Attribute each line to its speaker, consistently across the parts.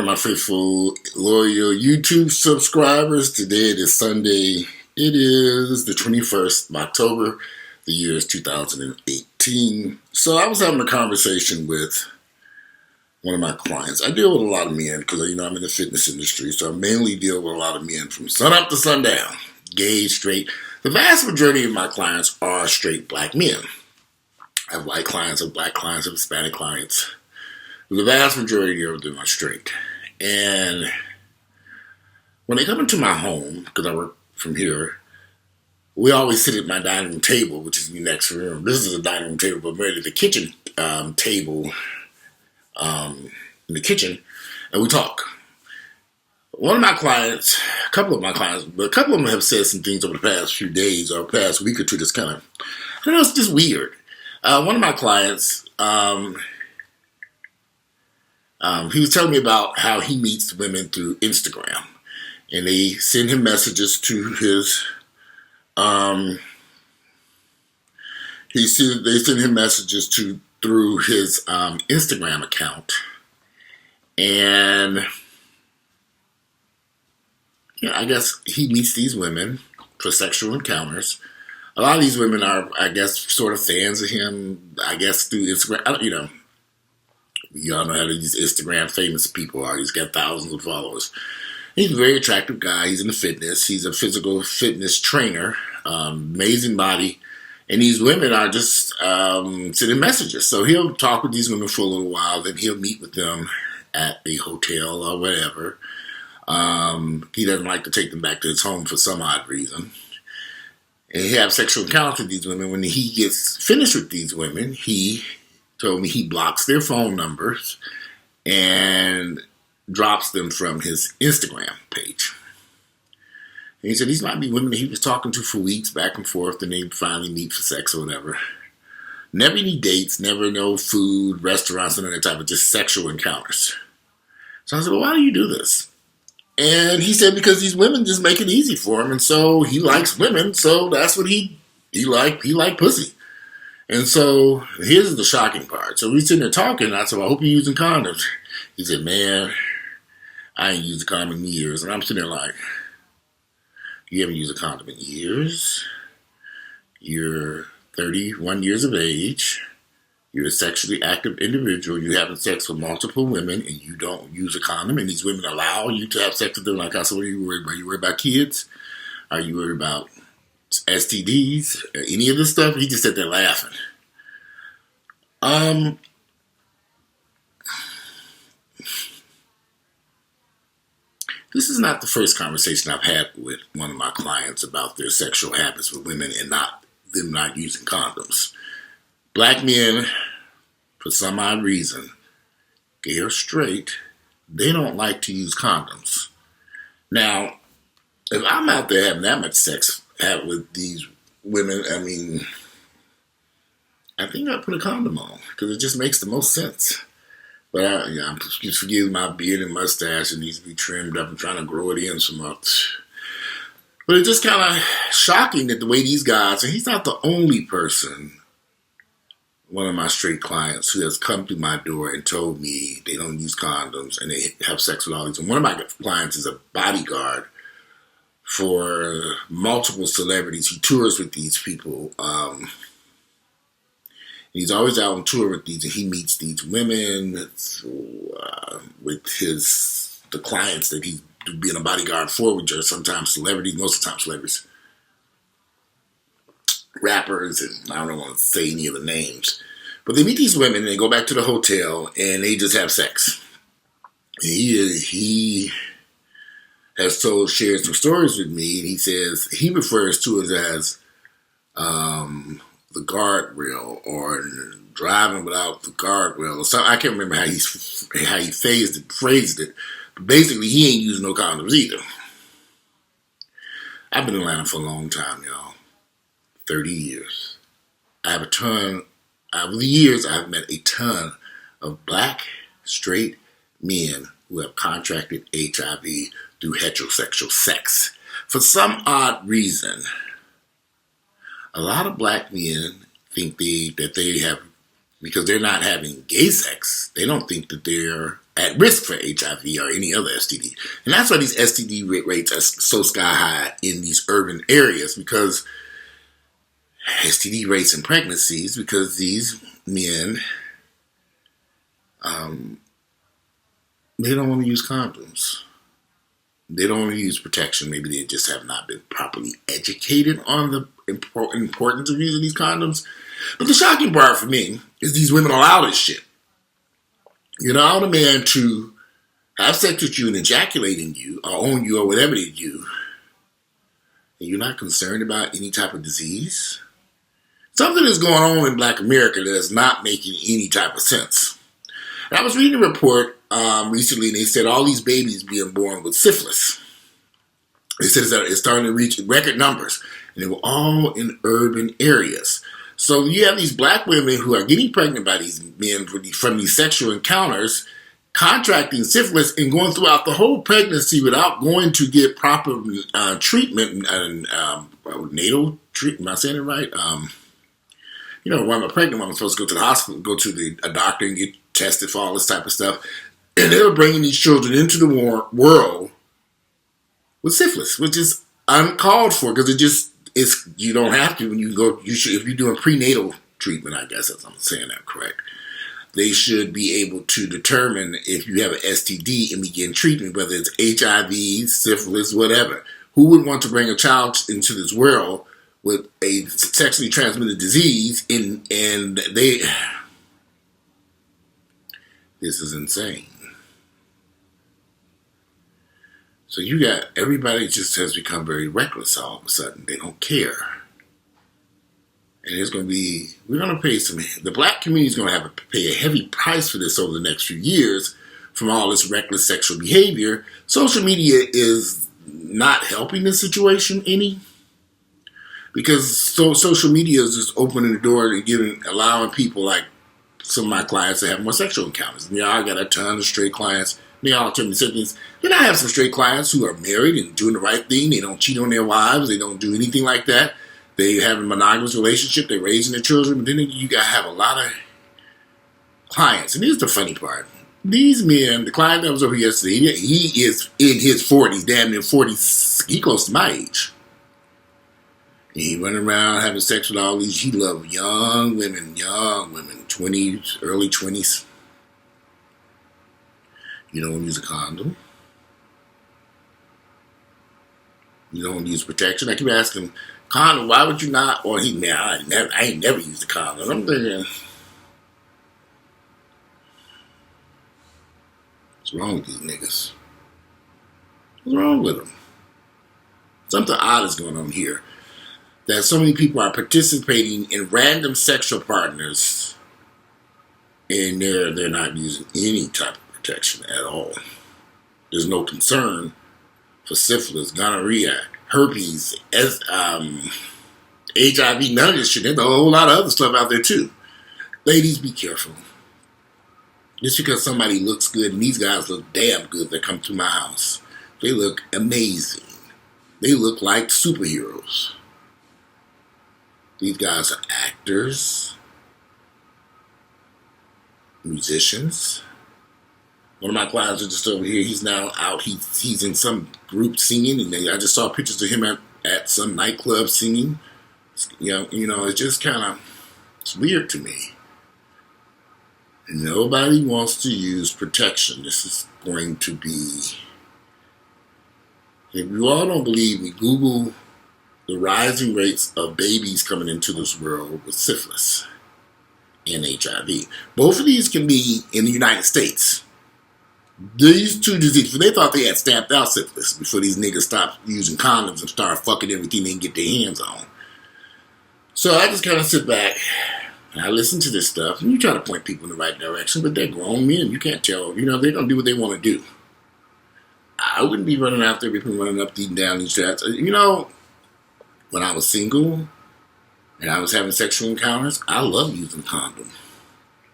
Speaker 1: morning, my faithful, loyal YouTube subscribers. Today it is Sunday. It is the 21st of October. The year is 2018. So I was having a conversation with one of my clients. I deal with a lot of men because, I'm in the fitness industry. So I mainly deal with a lot of men from sun up to sundown. Gay, straight. The vast majority of my clients are straight black men. I have white clients, I have black clients, I have Hispanic clients. The vast majority of them are straight. And when they come into my home, because I work from here, we always sit at my dining room table, which is the next room. This is a dining room table, but really the kitchen table in the kitchen, and we talk. One of my clients, a couple of my clients, but a couple of them have said some things over the past few days or past week or two that's kind of, I don't know, it's just weird. One of my clients, he was telling me about how he meets women through Instagram, and they send him messages to his. They send him messages through his Instagram account, and I guess he meets these women for sexual encounters. A lot of these women are, I guess, sort of fans of him. I guess through Instagram. Y'all know how these Instagram famous people are. He's got thousands of followers. He's a very attractive guy. He's into fitness. He's a physical fitness trainer. Amazing body. And these women are just sending messages. So he'll talk with these women for a little while. Then he'll meet with them at a hotel or whatever. He doesn't like to take them back to his home for some odd reason. And he has sexual encounters with these women. When he gets finished with these women, he told me he blocks their phone numbers and drops them from his Instagram page. And he said these might be women that he was talking to for weeks, back and forth, and they finally meet for sex or whatever. Never any dates, never no food, restaurants, and that type of just sexual encounters. So I said, well, why do you do this? And he said because these women just make it easy for him, and so he likes women, so that's what he liked. He liked pussy. And so, here's the shocking part. So we sitting there talking, and I said, well, I hope you're using condoms. He said, man, I ain't used a condom in years. And I'm sitting there like, you haven't used a condom in years? You're 31 years of age. You're a sexually active individual. You're having sex with multiple women, and you don't use a condom. And these women allow you to have sex with them. Like I said, what are you worried about? Are you worried about kids? Are you worried about STDs, any of this stuff? He just sat there laughing. This is not the first conversation I've had with one of my clients about their sexual habits with women and them not using condoms. Black men, for some odd reason, gay or straight, they don't like to use condoms. Now, if I'm out there having that much sex with these women, I think I put a condom on because it just makes the most sense. But just forgive my beard and mustache. It needs to be trimmed up. I'm trying to grow it in some months. But it's just kind of shocking that the way these guys, and he's not the only person, one of my straight clients who has come through my door and told me they don't use condoms and they have sex with all these. And one of my clients is a bodyguard for multiple celebrities. He tours with these people. He's always out on tour with these, and he meets these women with the clients that he's being a bodyguard for, which are sometimes celebrities, most of the time celebrities, rappers, and I don't want to say any of the names. But they meet these women, and they go back to the hotel, and they just have sex. He has shared some stories with me, and he says he refers to it as the guardrail or driving without the guardrail or something. I can't remember how he phrased it. But basically, he ain't using no condoms either. I've been in Atlanta for a long time, y'all. 30 years. Over the years, I've met a ton of black, straight men who have contracted HIV through heterosexual sex. For some odd reason, a lot of black men think that they have, because they're not having gay sex, they don't think that they're at risk for HIV or any other STD. And that's why these STD rates are so sky high in these urban areas, because STD rates and pregnancies, because these men, they don't want to use condoms. They don't want to use protection. Maybe they just have not been properly educated on the importance of using these condoms. But the shocking part for me is these women allow this shit. You allow a man to have sex with you and ejaculate in you or own you or whatever they do, and you're not concerned about any type of disease? Something is going on in Black America that is not making any type of sense. And I was reading a report recently, and they said all these babies being born with syphilis. They said that it's starting to reach record numbers, and they were all in urban areas. So you have these Black women who are getting pregnant by these men from these sexual encounters, contracting syphilis and going throughout the whole pregnancy without going to get proper treatment and natal treatment. Am I saying it right? When I'm a pregnant woman, I'm supposed to go to the hospital, go to a doctor and get tested for all this type of stuff. And they were bringing these children into the world with syphilis, which is uncalled for, because you don't have to when you go. If you're doing prenatal treatment, I guess I'm saying that correct. They should be able to determine if you have an STD and begin treatment, whether it's HIV, syphilis, whatever. Who would want to bring a child into this world with a sexually transmitted disease? This is insane. So you got everybody just has become very reckless all of a sudden. They don't care. And we're going to pay the Black community is going to have to pay a heavy price for this over the next few years from all this reckless sexual behavior. Social media is not helping the situation any, because social media is just opening the door to allowing people like some of my clients to have more sexual encounters. And I got a ton of straight clients. They all tell me siblings. Then I have some straight clients who are married and doing the right thing. They don't cheat on their wives. They don't do anything like that. They have a monogamous relationship. They're raising their children. But then you got to have a lot of clients. And here's the funny part. These men, the client that was over here yesterday, he is in his 40s, damn near 40. He close to my age. And he running around having sex with all these. He loves young women, 20s, early 20s. You don't use a condom. You don't use protection. I keep asking him, condom, why would you not? Or I ain't never used a condom. I'm thinking, what's wrong with these niggas? What's wrong with them? Something odd is going on here. That so many people are participating in random sexual partners, and they're not using any type of protection at all. There's no concern for syphilis, gonorrhea, herpes, HIV, none of this shit. There's a whole lot of other stuff out there too. Ladies, be careful. Just because somebody looks good, and these guys look damn good that come to my house. They look amazing. They look like superheroes. These guys are actors, musicians. One of my clients is just over here. He's now out. He's in some group singing, and I just saw pictures of him at some nightclub singing. It's just it's weird to me. Nobody wants to use protection. This is going to be. If you all don't believe me, Google the rising rates of babies coming into this world with syphilis and HIV. Both of these can be in the United States. These two diseases, they thought they had stamped out syphilis before these niggas stopped using condoms and started fucking everything they can get their hands on. So I just kind of sit back and I listen to this stuff, and you try to point people in the right direction, but they're grown men. You can't tell. They're going to do what they want to do. I wouldn't be running out there, people running up, eating down these shots. When I was single and I was having sexual encounters, I loved using a condom.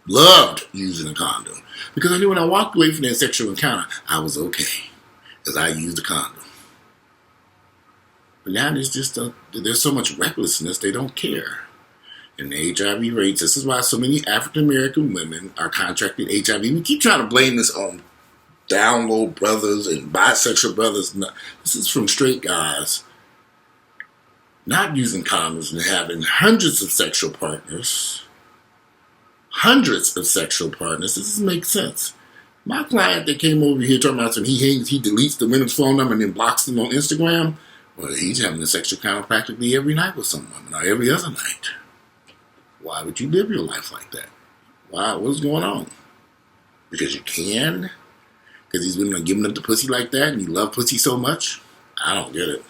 Speaker 1: Loved using a condom. Because I knew when I walked away from that sexual encounter, I was okay. Because I used a condom. But now there's so much recklessness, they don't care. And the HIV rates, this is why so many African American women are contracting HIV. We keep trying to blame this on down low brothers and bisexual brothers. No, this is from straight guys not using condoms and having hundreds of sexual partners. Hundreds of sexual partners. This doesn't make sense. My client that came over here talking about he deletes the women's phone number and then blocks them on Instagram. Well, he's having a sexual encounter practically every night with some woman, or every other night. Why would you live your life like that? Why? What's going on? Because you can? Because these women are giving up the pussy like that and you love pussy so much? I don't get it.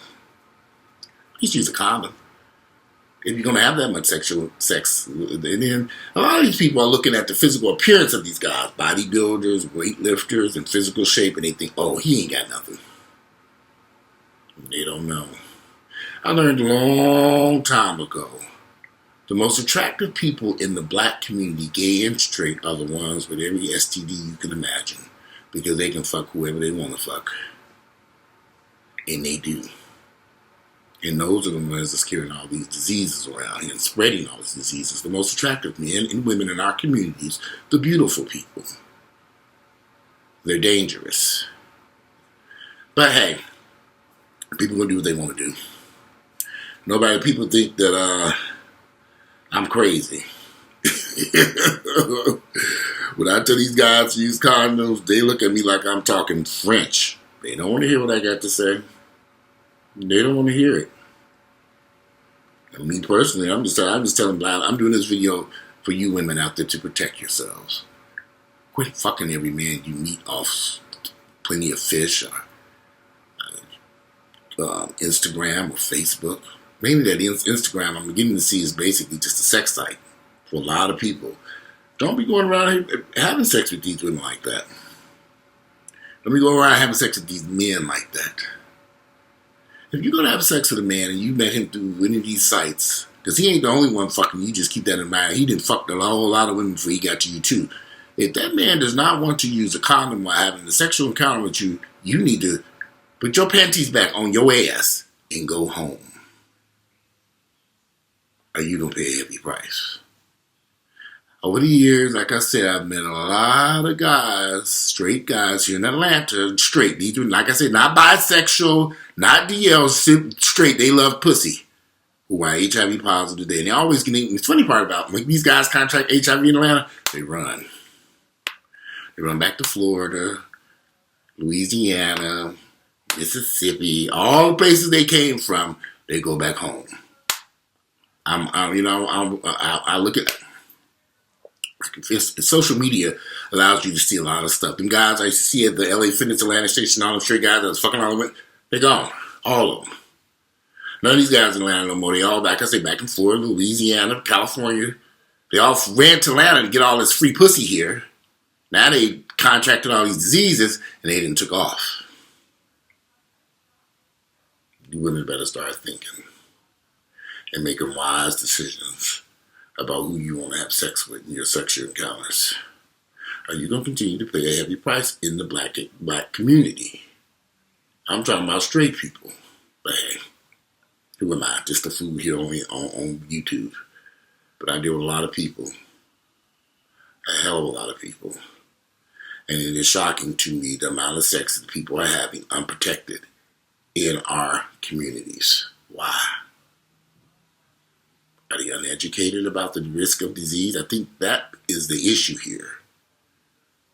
Speaker 1: Just use a condom. If you're going to have that much sexual sex, and then a lot of these people are looking at the physical appearance of these guys, bodybuilders, weightlifters, and physical shape, and they think, oh, he ain't got nothing. They don't know. I learned a long time ago, the most attractive people in the black community, gay and straight, are the ones with every STD you can imagine, because they can fuck whoever they want to fuck. And they do. And those are the ones that's carrying all these diseases around and spreading all these diseases. The most attractive men and women in our communities, the beautiful people. They're dangerous. But hey, people gonna do what they want to do. People think that I'm crazy. When I tell these guys to use condoms, they look at me like I'm talking French. They don't want to hear what I got to say. They don't want to hear it. And me personally, I'm just telling blind. I'm doing this video for you women out there to protect yourselves. Quit fucking every man you meet off Plenty of Fish or Instagram or Facebook. Mainly that Instagram I'm beginning to see is basically just a sex site for a lot of people. Don't be going around having sex with these women like that. Don't be going around having sex with these men like that. If you're going to have sex with a man and you met him through any of these sites, because he ain't the only one fucking you, just keep that in mind. He didn't fuck a whole lot of women before he got to you too. If that man does not want to use a condom while having a sexual encounter with you, you need to put your panties back on your ass and go home. Or you going to pay a heavy price. Over the years, like I said, I've met a lot of guys, straight guys here in Atlanta, straight. These are, like I said, not bisexual, not DL, straight. They love pussy. Who are HIV positive today. And they always get in. The funny part about when these guys contract HIV in Atlanta, they run. They run back to Florida, Louisiana, Mississippi, all the places they came from, they go back home. I look at social media allows you to see a lot of stuff. Them guys I used to see at the LA Fitness Atlanta station, all them straight guys that was fucking all of them, they're gone. All of them. None of these guys in Atlanta no more. They all back in Florida, Louisiana, California. They all ran to Atlanta to get all this free pussy here. Now they contracted all these diseases and they didn't took off. You women better start thinking and making wise decisions about who you want to have sex with in your sexual encounters. Are you going to continue to pay a heavy price in the black community? I'm talking about straight people. But hey, who am I? Just a fool here on YouTube. But I deal with a lot of people. A hell of a lot of people. And it is shocking to me the amount of sex that people are having unprotected in our communities. Why? Are they uneducated about the risk of disease? I think that is the issue here.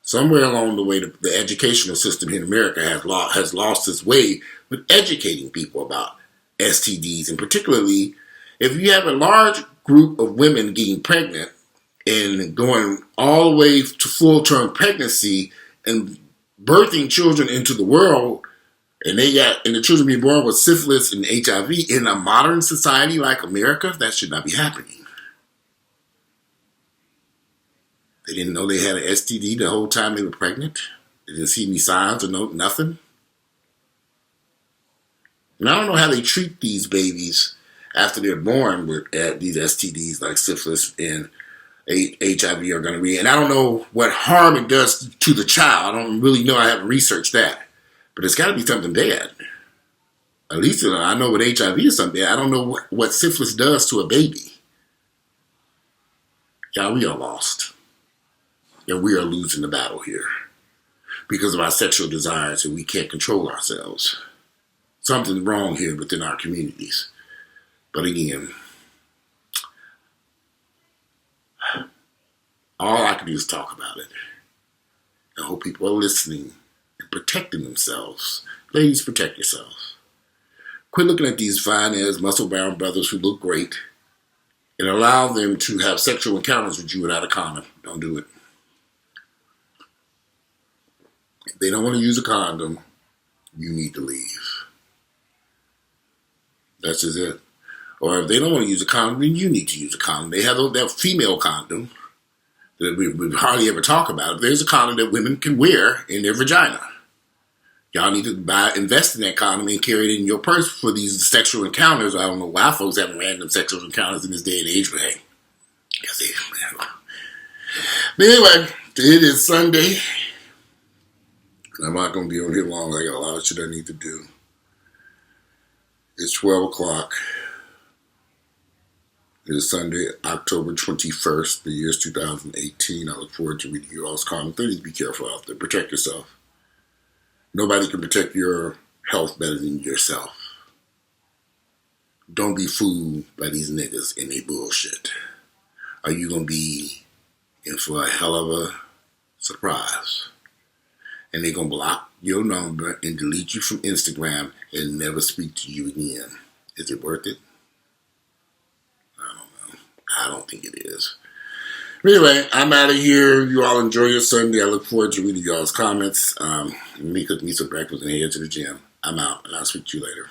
Speaker 1: Somewhere along the way, the educational system in America has lost its way with educating people about STDs. And particularly, if you have a large group of women getting pregnant and going all the way to full-term pregnancy and birthing children into the world, and the children being born with syphilis and HIV in a modern society like America, that should not be happening. They didn't know they had an STD the whole time they were pregnant. They didn't see any signs or nothing. And I don't know how they treat these babies after they're born with these STDs like syphilis and HIV or gonorrhea. And I don't know what harm it does to the child. I don't really know. I haven't researched that. But it's got to be something bad. At least I know with HIV is something bad. I don't know what syphilis does to a baby. Yeah, we are lost. Yeah, we are losing the battle here. because of our sexual desires and we can't control ourselves. Something's wrong here within our communities. But again, all I can do is talk about it. I hope people are listening and protecting themselves. Ladies, protect yourselves. Quit looking at these fine-ass, muscle-bound brothers who look great and allow them to have sexual encounters with you without a condom. Don't do it. If they don't want to use a condom, you need to leave. That's just it. Or if they don't want to use a condom, then you need to use a condom. They have that female condom that we hardly ever talk about. There's a condom that women can wear in their vagina. Y'all need to invest in that condom and carry it in your purse for these sexual encounters. I don't know why folks having random sexual encounters in this day and age, but hey. But anyway, it is Sunday. I'm not going to be on here long. I got a lot of shit I need to do. It's 12 o'clock. It is Sunday, October 21st. The year is 2018. I look forward to reading you all's comments. Please be careful out there. Protect yourself. Nobody can protect your health better than yourself. Don't be fooled by these niggas and they bullshit. Are you going to be in for a hell of a surprise? And they're going to block your number and delete you from Instagram and never speak to you again. Is it worth it? I don't know. I don't think it is. Anyway, I'm out of here. You all enjoy your Sunday. I look forward to reading y'all's comments. Me cook me some breakfast and head to the gym. I'm out, and I'll speak to you later.